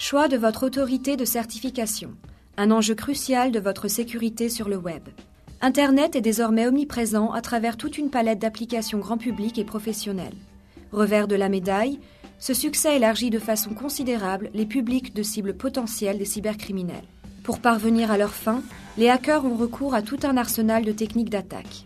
Choix de votre autorité de certification, un enjeu crucial de votre sécurité sur le web. Internet est désormais omniprésent à travers toute une palette d'applications grand public et professionnelles. Revers de la médaille, ce succès élargit de façon considérable les publics de cibles potentielles des cybercriminels. Pour parvenir à leurs fins, les hackers ont recours à tout un arsenal de techniques d'attaque.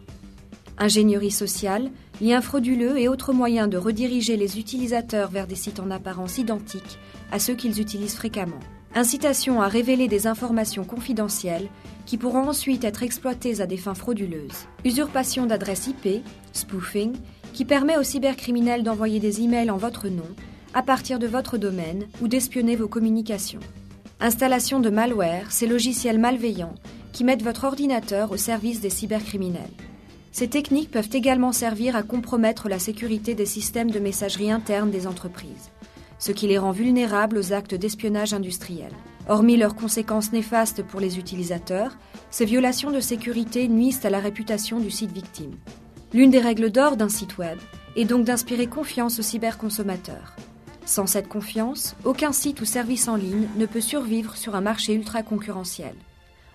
Ingénierie sociale, liens frauduleux et autres moyens de rediriger les utilisateurs vers des sites en apparence identiques à ceux qu'ils utilisent fréquemment. Incitation à révéler des informations confidentielles qui pourront ensuite être exploitées à des fins frauduleuses. Usurpation d'adresse IP, spoofing, qui permet aux cybercriminels d'envoyer des emails en votre nom à partir de votre domaine ou d'espionner vos communications. Installation de malware, ces logiciels malveillants qui mettent votre ordinateur au service des cybercriminels. Ces techniques peuvent également servir à compromettre la sécurité des systèmes de messagerie interne des entreprises, ce qui les rend vulnérables aux actes d'espionnage industriel. Hormis leurs conséquences néfastes pour les utilisateurs, ces violations de sécurité nuisent à la réputation du site victime. L'une des règles d'or d'un site web est donc d'inspirer confiance aux cyberconsommateurs. Sans cette confiance, aucun site ou service en ligne ne peut survivre sur un marché ultra concurrentiel.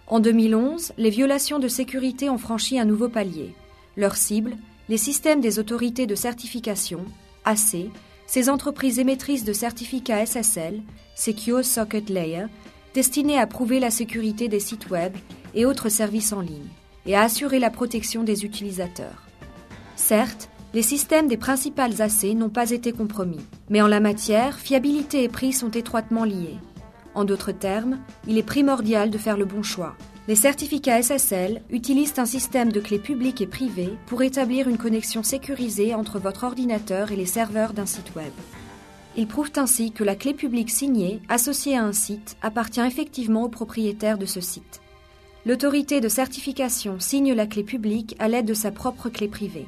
En 2011, les violations de sécurité ont franchi un nouveau palier. Leur cible, les systèmes des autorités de certification, AC, ces entreprises émettrices de certificats SSL, Secure Socket Layer, destinées à prouver la sécurité des sites web et autres services en ligne, et à assurer la protection des utilisateurs. Certes, les systèmes des principales AC n'ont pas été compromis, mais en la matière, fiabilité et prix sont étroitement liés. En d'autres termes, il est primordial de faire le bon choix. Les certificats SSL utilisent un système de clés publiques et privées pour établir une connexion sécurisée entre votre ordinateur et les serveurs d'un site web. Ils prouvent ainsi que la clé publique signée, associée à un site, appartient effectivement au propriétaire de ce site. L'autorité de certification signe la clé publique à l'aide de sa propre clé privée.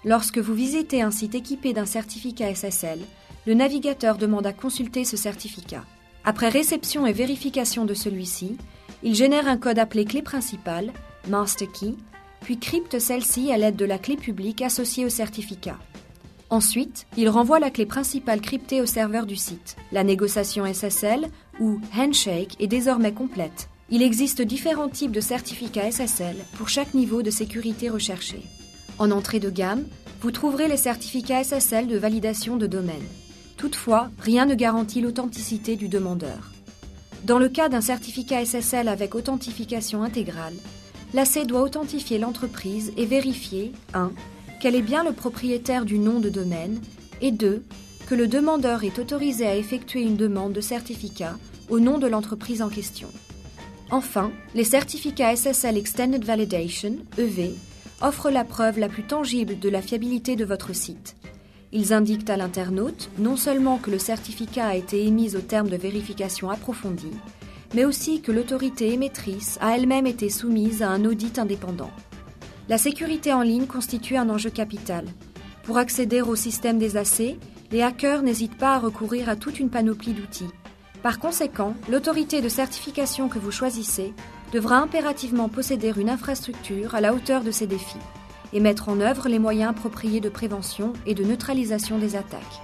Lorsque vous visitez un site équipé d'un certificat SSL, le navigateur demande à consulter ce certificat. Après réception et vérification de celui-ci, il génère un code appelé clé principale, master key, puis crypte celle-ci à l'aide de la clé publique associée au certificat. Ensuite, il renvoie la clé principale cryptée au serveur du site. La négociation SSL, ou handshake, est désormais complète. Il existe différents types de certificats SSL pour chaque niveau de sécurité recherché. En entrée de gamme, vous trouverez les certificats SSL de validation de domaine. Toutefois, rien ne garantit l'authenticité du demandeur. Dans le cas d'un certificat SSL avec authentification intégrale, l'AC doit authentifier l'entreprise et vérifier 1. Qu'elle est bien le propriétaire du nom de domaine et 2. Que le demandeur est autorisé à effectuer une demande de certificat au nom de l'entreprise en question. Enfin, les certificats SSL Extended Validation, EV, offrent la preuve la plus tangible de la fiabilité de votre site. Ils indiquent à l'internaute non seulement que le certificat a été émis au terme de vérification approfondie, mais aussi que l'autorité émettrice a elle-même été soumise à un audit indépendant. La sécurité en ligne constitue un enjeu capital. Pour accéder au système des AC, les hackers n'hésitent pas à recourir à toute une panoplie d'outils. Par conséquent, l'autorité de certification que vous choisissez devra impérativement posséder une infrastructure à la hauteur de ces défis et mettre en œuvre les moyens appropriés de prévention et de neutralisation des attaques.